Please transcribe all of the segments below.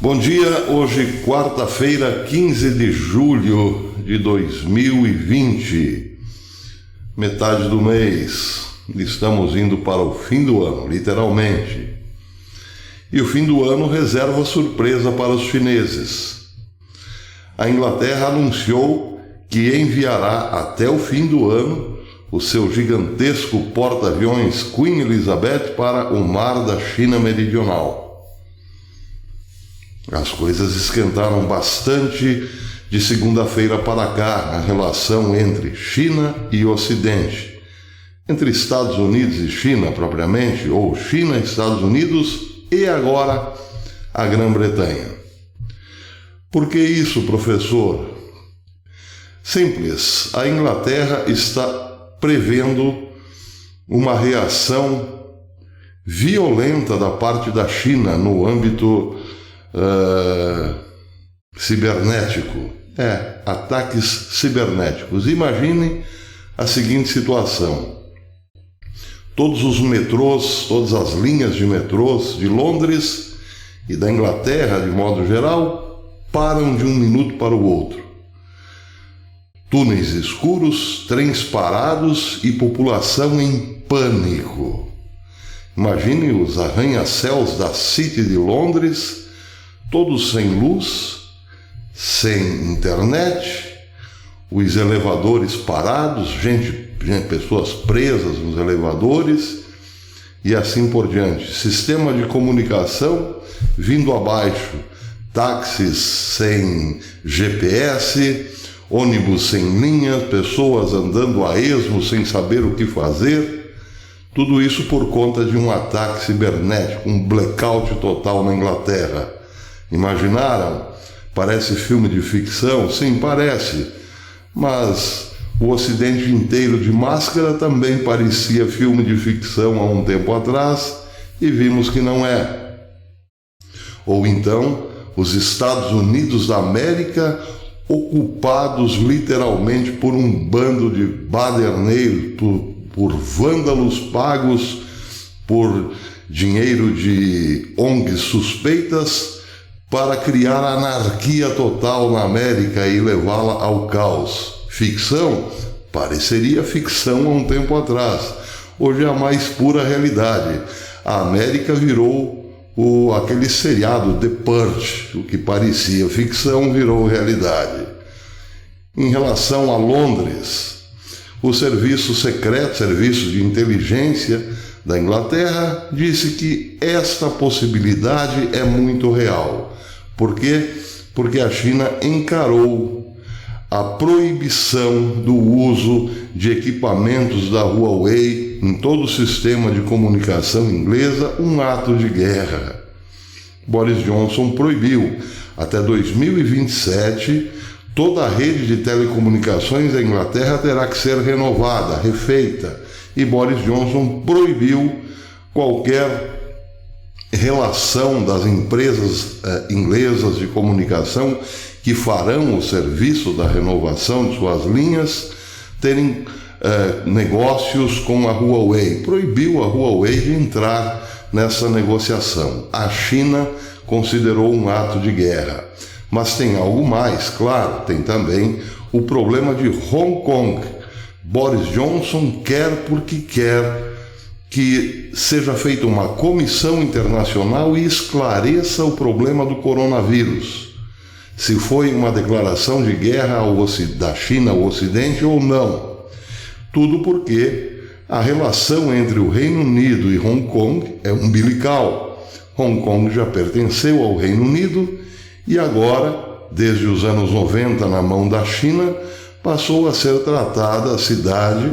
Bom dia, hoje quarta-feira, 15 de julho de 2020, metade do mês, estamos indo para o fim do ano, literalmente. E o fim do ano reserva surpresa para os chineses. A Inglaterra anunciou que enviará até o fim do ano o seu gigantesco porta-aviões Queen Elizabeth para o mar da China Meridional. As coisas esquentaram bastante de segunda-feira para cá na relação entre China e Ocidente. Entre Estados Unidos e China propriamente, ou China, Estados Unidos e agora a Grã-Bretanha. Por que isso, professor? Simples, a Inglaterra está prevendo uma reação violenta da parte da China no âmbito cibernético, ataques cibernéticos. Imagine a seguinte situação: todos os metrôs, todas as linhas de metrôs de Londres e da Inglaterra, de modo geral, param de um minuto para o outro. Túneis escuros, trens parados e população em pânico. Imagine os arranha-céus da City de Londres, todos sem luz, sem internet, os elevadores parados, pessoas presas nos elevadores e assim por diante. Sistema de comunicação vindo abaixo, táxis sem GPS, ônibus sem linha, pessoas andando a esmo sem saber o que fazer. Tudo isso por conta de um ataque cibernético, um blackout total na Inglaterra. Imaginaram? Parece filme de ficção? Sim, parece. Mas o Ocidente inteiro de máscara também parecia filme de ficção há um tempo atrás e vimos que não é. Ou então, os Estados Unidos da América ocupados literalmente por um bando de baderneiros, por vândalos pagos por dinheiro de ONGs suspeitas para criar anarquia total na América e levá-la ao caos. Ficção? Pareceria ficção há um tempo atrás. Hoje é a mais pura realidade. A América virou aquele seriado The Purge. O que parecia ficção virou realidade. Em relação a Londres, o serviço secreto, serviço de inteligência da Inglaterra, disse que esta possibilidade é muito real. Por quê? Porque a China encarou a proibição do uso de equipamentos da Huawei em todo o sistema de comunicação inglesa, um ato de guerra. Boris Johnson proibiu. Até 2027, toda a rede de telecomunicações da Inglaterra terá que ser renovada, refeita. E Boris Johnson proibiu qualquer relação das empresas inglesas de comunicação que farão o serviço da renovação de suas linhas terem negócios com a Huawei. Proibiu a Huawei de entrar nessa negociação. A China considerou um ato de guerra. Mas tem algo mais, claro, tem também o problema de Hong Kong. Boris Johnson quer porque quer que seja feita uma comissão internacional e esclareça o problema do coronavírus. Se foi uma declaração de guerra da China ao Ocidente ou não. Tudo porque a relação entre o Reino Unido e Hong Kong é umbilical. Hong Kong já pertenceu ao Reino Unido e agora, desde os anos 90 na mão da China, passou a ser tratada a cidade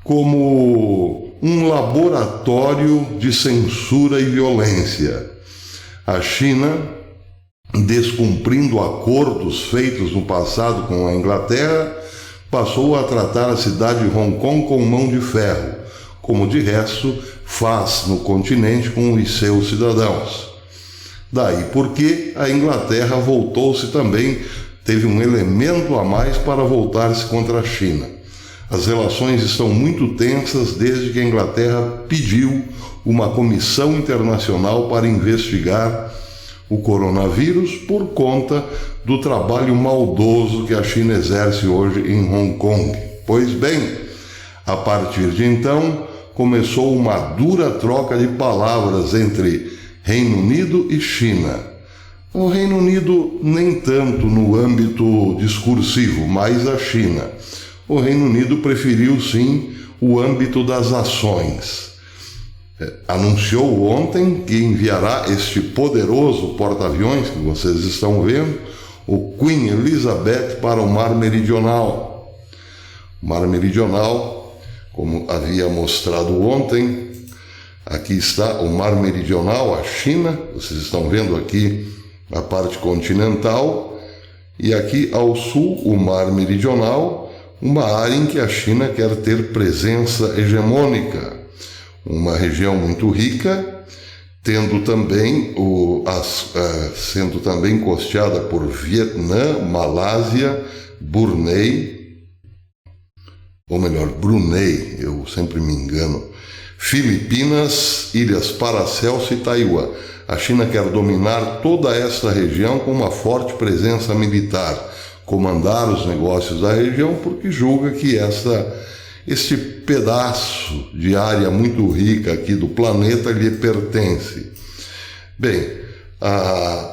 como um laboratório de censura e violência. A China, descumprindo acordos feitos no passado com a Inglaterra, passou a tratar a cidade de Hong Kong com mão de ferro, como de resto faz no continente com os seus cidadãos. Daí porque a Inglaterra voltou-se também, teve um elemento a mais para voltar-se contra a China. As relações estão muito tensas desde que a Inglaterra pediu uma comissão internacional para investigar o coronavírus por conta do trabalho maldoso que a China exerce hoje em Hong Kong. Pois bem, a partir de então, começou uma dura troca de palavras entre Reino Unido e China. O Reino Unido nem tanto no âmbito discursivo, mas a China. O Reino Unido preferiu sim o âmbito das ações. Anunciou ontem que enviará este poderoso porta-aviões que vocês estão vendo, o Queen Elizabeth, para o Mar Meridional. O Mar Meridional, como havia mostrado ontem, aqui está o Mar Meridional, a China, vocês estão vendo aqui a parte continental, e aqui ao sul o Mar Meridional, uma área em que a China quer ter presença hegemônica, uma região muito rica, sendo também costeada por Vietnã, Malásia, Brunei, eu sempre me engano, Filipinas, Ilhas Paracelso e Taiwan. A China quer dominar toda esta região com uma forte presença militar, comandar os negócios da região, porque julga que este pedaço de área muito rica aqui do planeta lhe pertence. Bem,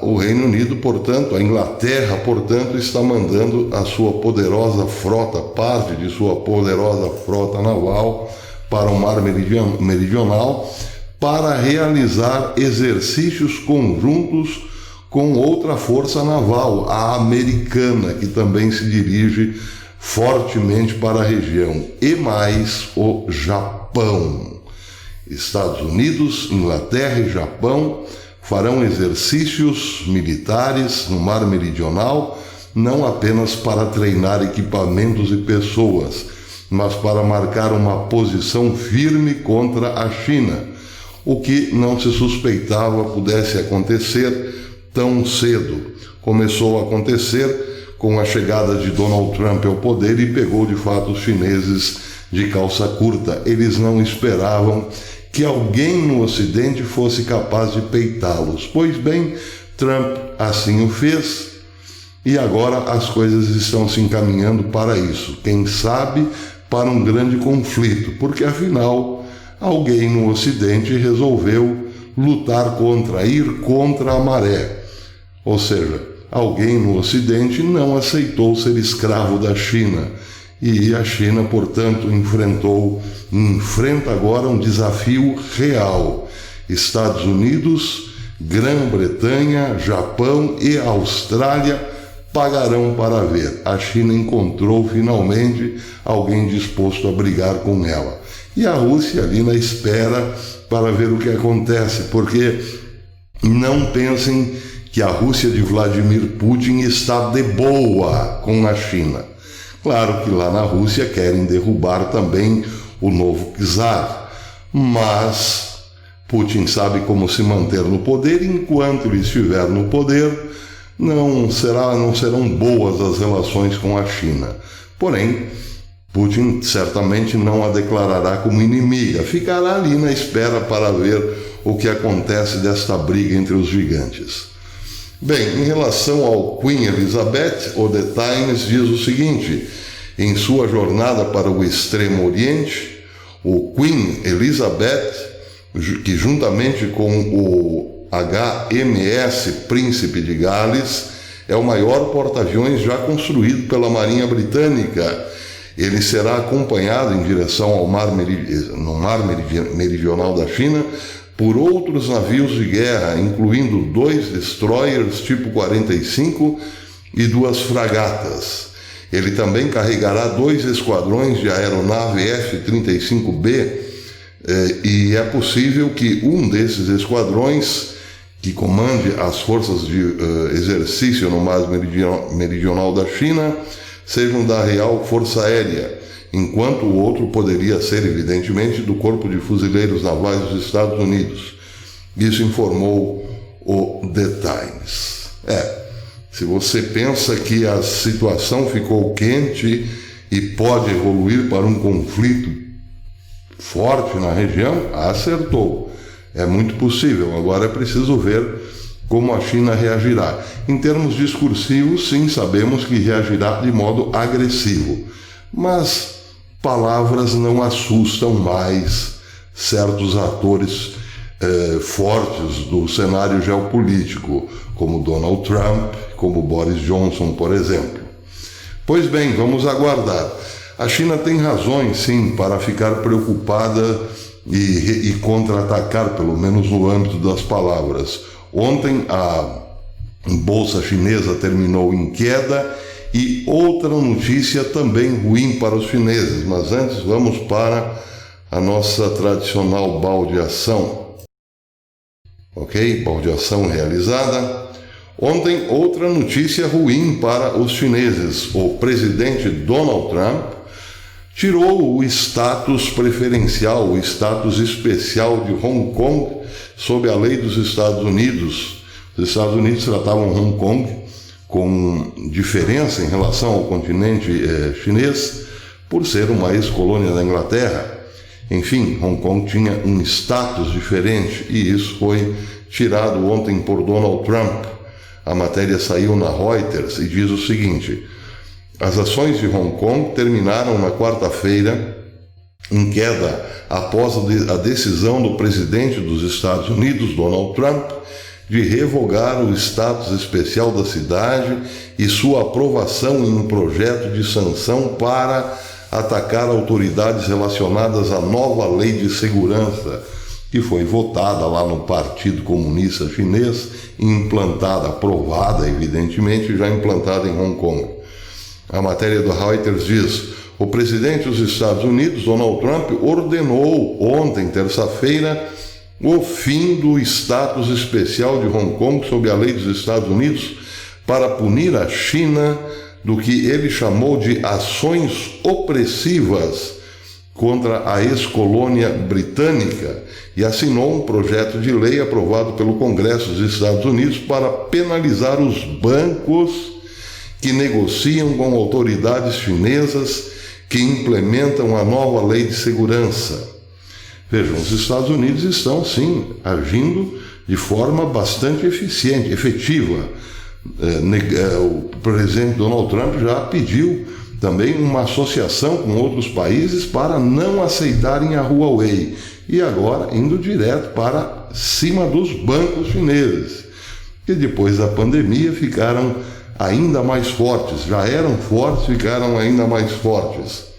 o Reino Unido, portanto, a Inglaterra, portanto, está mandando a sua poderosa frota, parte de sua poderosa frota naval para o Mar Meridional, para realizar exercícios conjuntos com outra força naval, a americana, que também se dirige fortemente para a região, e mais o Japão. Estados Unidos, Inglaterra e Japão farão exercícios militares no Mar Meridional, não apenas para treinar equipamentos e pessoas, mas para marcar uma posição firme contra a China, o que não se suspeitava pudesse acontecer tão cedo. Começou a acontecer com a chegada de Donald Trump ao poder e pegou de fato os chineses de calça curta. Eles não esperavam que alguém no Ocidente fosse capaz de peitá-los. Pois bem, Trump assim o fez e agora as coisas estão se encaminhando para isso. Quem sabe para um grande conflito, porque afinal alguém no Ocidente resolveu ir contra a maré. Ou seja, alguém no Ocidente não aceitou ser escravo da China. E a China, portanto, enfrenta agora um desafio real. Estados Unidos, Grã-Bretanha, Japão e Austrália pagarão para ver. A China encontrou finalmente alguém disposto a brigar com ela. E a Rússia ali na espera para ver o que acontece, porque não pensem que a Rússia de Vladimir Putin está de boa com a China. Claro que lá na Rússia querem derrubar também o novo czar, mas Putin sabe como se manter no poder. Enquanto ele estiver no poder, não serão boas as relações com a China. Porém, Putin certamente não a declarará como inimiga, ficará ali na espera para ver o que acontece desta briga entre os gigantes. Bem, em relação ao Queen Elizabeth, o The Times diz o seguinte: em sua jornada para o Extremo Oriente, o Queen Elizabeth, que juntamente com o HMS Príncipe de Gales, é o maior porta-aviões já construído pela Marinha Britânica. Ele será acompanhado em direção ao no Mar Meridional da China por outros navios de guerra, incluindo 2 destroyers tipo 45 e 2 fragatas. Ele também carregará 2 esquadrões de aeronave F-35B e é possível que um desses esquadrões, que comande as forças de exercício no Mar Meridional da China, sejam da Real Força Aérea, enquanto o outro poderia ser, evidentemente, do Corpo de Fuzileiros Navais dos Estados Unidos. Isso informou o The Times. Se você pensa que a situação ficou quente e pode evoluir para um conflito forte na região, acertou. É muito possível. Agora é preciso ver como a China reagirá. Em termos discursivos, sim, sabemos que reagirá de modo agressivo, mas palavras não assustam mais certos atores fortes do cenário geopolítico, como Donald Trump, como Boris Johnson, por exemplo. Pois bem, vamos aguardar. A China tem razões, sim, para ficar preocupada e contra-atacar, pelo menos no âmbito das palavras. Ontem a bolsa chinesa terminou em queda e outra notícia também ruim para os chineses, mas antes vamos para a nossa tradicional baldeação. Ok? Baldeação realizada. Ontem, outra notícia ruim para os chineses. O presidente Donald Trump tirou o status preferencial, o status especial de Hong Kong sob a lei dos Estados Unidos. Os Estados Unidos tratavam Hong Kong com diferença em relação ao continente chinês por ser uma ex-colônia da Inglaterra. Enfim, Hong Kong tinha um status diferente e isso foi tirado ontem por Donald Trump. A matéria saiu na Reuters e diz o seguinte: as ações de Hong Kong terminaram na quarta-feira em queda após a decisão do presidente dos Estados Unidos, Donald Trump, de revogar o status especial da cidade e sua aprovação em um projeto de sanção para atacar autoridades relacionadas à nova lei de segurança, que foi votada lá no Partido Comunista Chinês e implantada, aprovada, evidentemente, já implantada em Hong Kong. A matéria do Reuters diz: o presidente dos Estados Unidos, Donald Trump, ordenou ontem, terça-feira, o fim do status especial de Hong Kong sob a lei dos Estados Unidos para punir a China do que ele chamou de ações opressivas contra a ex-colônia britânica e assinou um projeto de lei aprovado pelo Congresso dos Estados Unidos para penalizar os bancos que negociam com autoridades chinesas que implementam a nova lei de segurança. Vejam, os Estados Unidos estão, sim, agindo de forma bastante eficiente, efetiva. O presidente Donald Trump já pediu também uma associação com outros países para não aceitarem a Huawei. E agora indo direto para cima dos bancos chineses, que depois da pandemia ficaram ainda mais fortes. Já eram fortes, ficaram ainda mais fortes.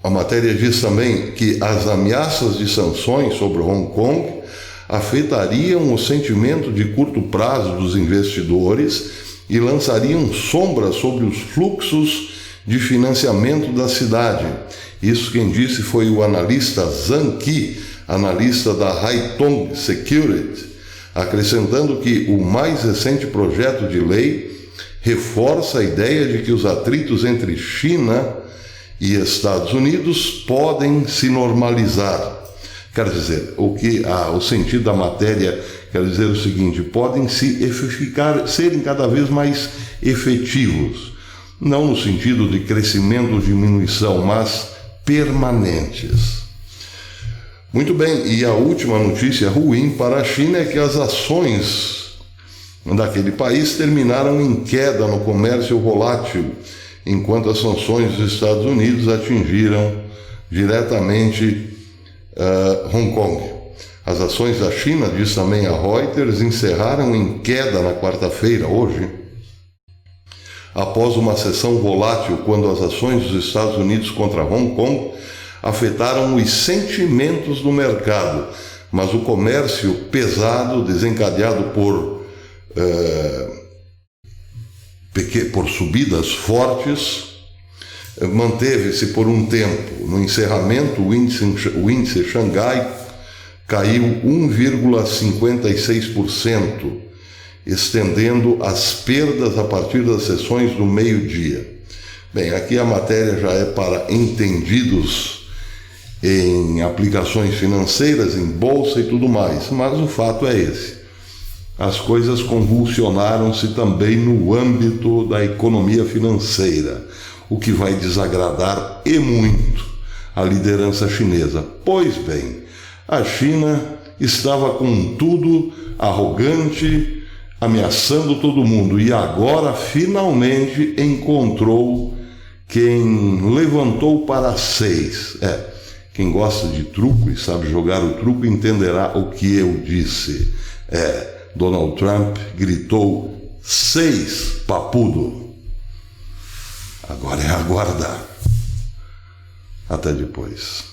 A matéria diz também que as ameaças de sanções sobre Hong Kong afetariam o sentimento de curto prazo dos investidores e lançariam sombras sobre os fluxos de financiamento da cidade. Isso quem disse foi o analista Zhang Qi, analista da Haitong Security, acrescentando que o mais recente projeto de lei reforça a ideia de que os atritos entre China e Estados Unidos podem se normalizar. Quer dizer, o sentido da matéria quer dizer o seguinte: podem serem cada vez mais efetivos, não no sentido de crescimento ou diminuição, mas permanentes. Muito bem, e a última notícia ruim para a China é que as ações daquele país terminaram em queda no comércio volátil, enquanto as sanções dos Estados Unidos atingiram diretamente Hong Kong. As ações da China, diz também a Reuters, encerraram em queda na quarta-feira, hoje, após uma sessão volátil quando as ações dos Estados Unidos contra Hong Kong afetaram os sentimentos do mercado, mas o comércio pesado, desencadeado por subidas fortes, manteve-se por um tempo. No encerramento, o índice Xangai caiu 1,56%, estendendo as perdas a partir das sessões do meio-dia. Bem, aqui a matéria já é para entendidos em aplicações financeiras, em bolsa e tudo mais, mas o fato é esse: as coisas convulsionaram-se também no âmbito da economia financeira, o que vai desagradar e muito a liderança chinesa. Pois bem, a China estava com tudo, arrogante, ameaçando todo mundo, e agora finalmente encontrou quem levantou para 6. Quem gosta de truco e sabe jogar o truco entenderá o que eu disse. Donald Trump gritou 6, papudo. Agora é aguardar. Até depois.